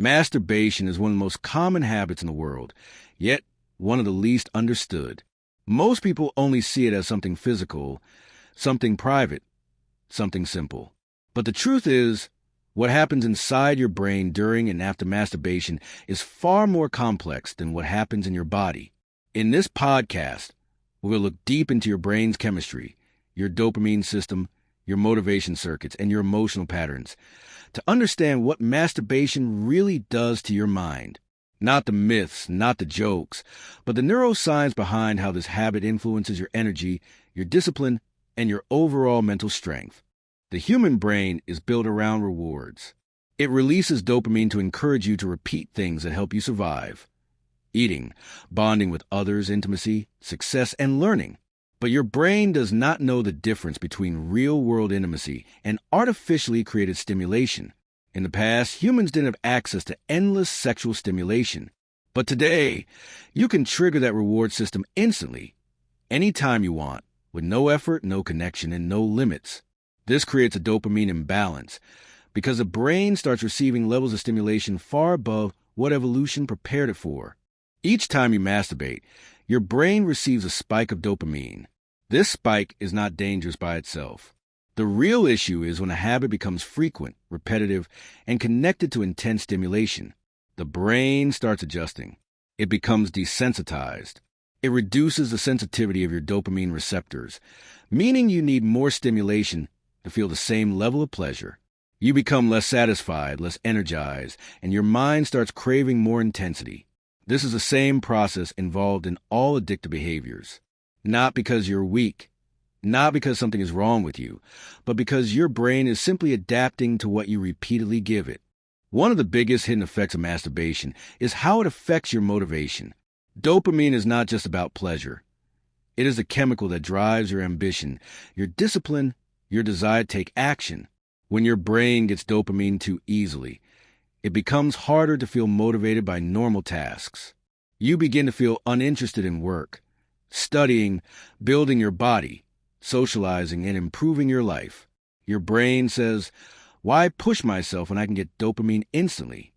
Masturbation is one of the most common habits in the world, yet one of the least understood. Most people only see it as something physical, something private, something simple. But the truth is, what happens inside your brain during and after masturbation is far more complex than what happens in your body. In this podcast, we'll look deep into your brain's chemistry, your dopamine system, your motivation circuits, and your emotional patterns to understand what masturbation really does to your mind. Not the myths, not the jokes, but the neuroscience behind how this habit influences your energy, your discipline, and your overall mental strength. The human brain is built around rewards. It releases dopamine to encourage you to repeat things that help you survive. Eating, bonding with others, intimacy, success, and learning. But your brain does not know the difference between real-world intimacy and artificially created stimulation. In the past, humans didn't have access to endless sexual stimulation. But today, you can trigger that reward system instantly, anytime you want, with no effort, no connection, and no limits. This creates a dopamine imbalance because the brain starts receiving levels of stimulation far above what evolution prepared it for. Each time you masturbate, your brain receives a spike of dopamine. This spike is not dangerous by itself. The real issue is when a habit becomes frequent, repetitive, and connected to intense stimulation. The brain starts adjusting. It becomes desensitized. It reduces the sensitivity of your dopamine receptors, meaning you need more stimulation to feel the same level of pleasure. You become less satisfied, less energized, and your mind starts craving more intensity. This is the same process involved in all addictive behaviors. Not because you're weak, not because something is wrong with you, but because your brain is simply adapting to what you repeatedly give it. One of the biggest hidden effects of masturbation is how it affects your motivation. Dopamine is not just about pleasure. It is the chemical that drives your ambition, your discipline, your desire to take action. When your brain gets dopamine too easily, it becomes harder to feel motivated by normal tasks. You begin to feel uninterested in work, studying, building your body, socializing, and improving your life. Your brain says, why push myself when I can get dopamine instantly?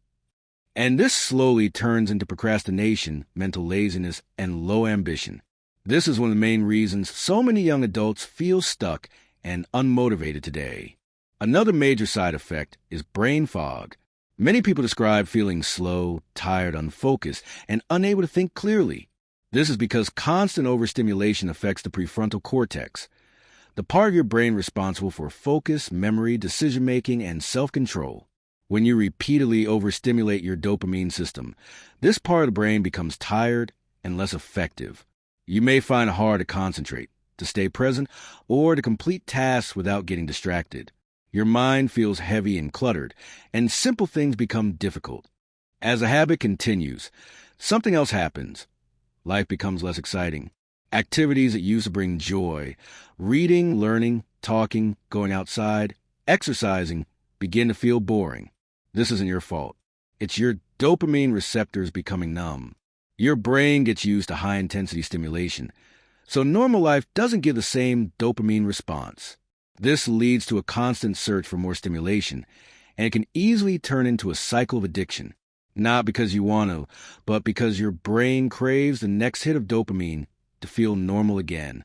And this slowly turns into procrastination, mental laziness, and low ambition. This is one of the main reasons so many young adults feel stuck and unmotivated today. Another major side effect is brain fog. Many people describe feeling slow, tired, unfocused, and unable to think clearly. This is because constant overstimulation affects the prefrontal cortex, the part of your brain responsible for focus, memory, decision-making, and self-control. When you repeatedly overstimulate your dopamine system, this part of the brain becomes tired and less effective. You may find it hard to concentrate, to stay present, or to complete tasks without getting distracted. Your mind feels heavy and cluttered, and simple things become difficult. As the habit continues, something else happens. Life becomes less exciting. Activities that used to bring joy, reading, learning, talking, going outside, exercising, begin to feel boring. This isn't your fault. It's your dopamine receptors becoming numb. Your brain gets used to high-intensity stimulation, so normal life doesn't give the same dopamine response. This leads to a constant search for more stimulation, and it can easily turn into a cycle of addiction. Not because you want to, but because your brain craves the next hit of dopamine to feel normal again.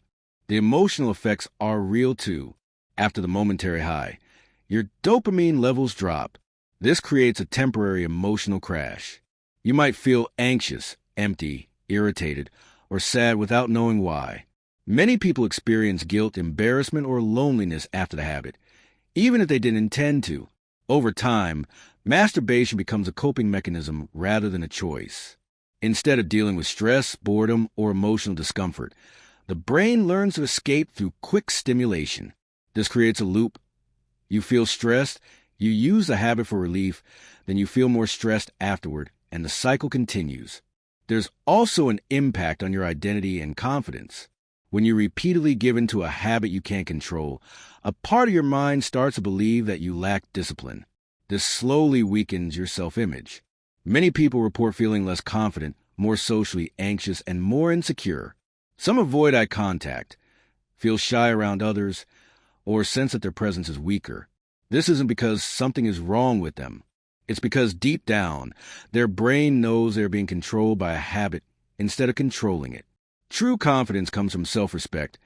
The emotional effects are real too. After the momentary high, your dopamine levels drop. This creates a temporary emotional crash. You might feel anxious, empty, irritated, or sad without knowing why. Many people experience guilt, embarrassment, or loneliness after the habit, even if they didn't intend to. Over time, masturbation becomes a coping mechanism rather than a choice. Instead of dealing with stress, boredom, or emotional discomfort, the brain learns to escape through quick stimulation. This creates a loop. You feel stressed, you use the habit for relief, then you feel more stressed afterward, and the cycle continues. There's also an impact on your identity and confidence. When you repeatedly give in to a habit you can't control, a part of your mind starts to believe that you lack discipline. This slowly weakens your self-image. Many people report feeling less confident, more socially anxious, and more insecure. Some avoid eye contact, feel shy around others, or sense that their presence is weaker. This isn't because something is wrong with them. It's because deep down, their brain knows they're being controlled by a habit instead of controlling it. True confidence comes from self-respect,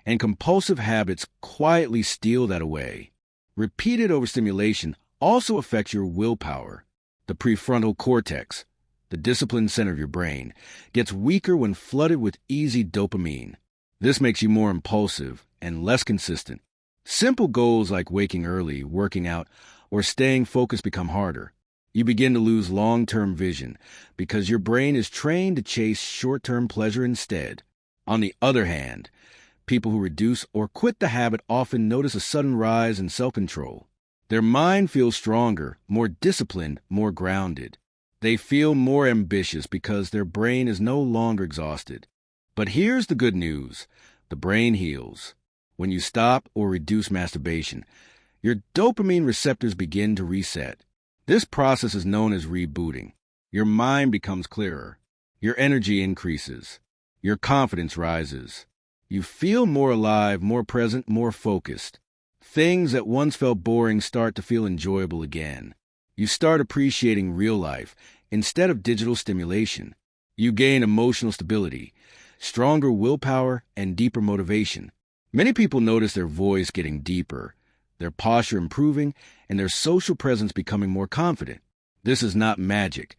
and compulsive habits quietly steal that away. Repeated overstimulation also affects your willpower. The prefrontal cortex, the discipline center of your brain, gets weaker when flooded with easy dopamine. This makes you more impulsive and less consistent. Simple goals like waking early, working out, or staying focused become harder. You begin to lose long-term vision because your brain is trained to chase short-term pleasure instead. On the other hand, people who reduce or quit the habit often notice a sudden rise in self-control. Their mind feels stronger, more disciplined, more grounded. They feel more ambitious because their brain is no longer exhausted. But here's the good news. The brain heals. When you stop or reduce masturbation, your dopamine receptors begin to reset. This process is known as rebooting. Your mind becomes clearer. Your energy increases. Your confidence rises. You feel more alive, more present, more focused. Things that once felt boring start to feel enjoyable again. You start appreciating real life instead of digital stimulation. You gain emotional stability, stronger willpower, and deeper motivation. Many people notice their voice getting deeper, their posture improving, and their social presence becoming more confident. This is not magic.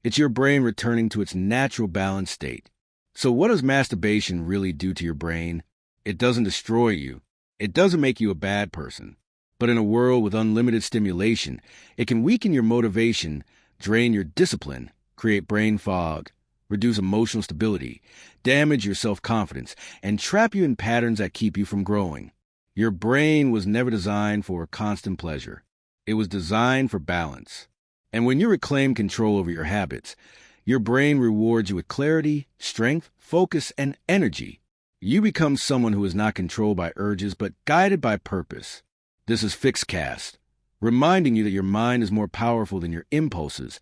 It's your brain returning to its natural balanced state. So what does masturbation really do to your brain? It doesn't destroy you. It doesn't make you a bad person. But in a world with unlimited stimulation, it can weaken your motivation, drain your discipline, create brain fog, reduce emotional stability, damage your self-confidence, and trap you in patterns that keep you from growing. Your brain was never designed for constant pleasure. It was designed for balance. And when you reclaim control over your habits, your brain rewards you with clarity, strength, focus, and energy. You become someone who is not controlled by urges but guided by purpose. This is FixCast, reminding you that your mind is more powerful than your impulses,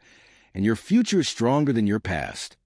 and your future is stronger than your past.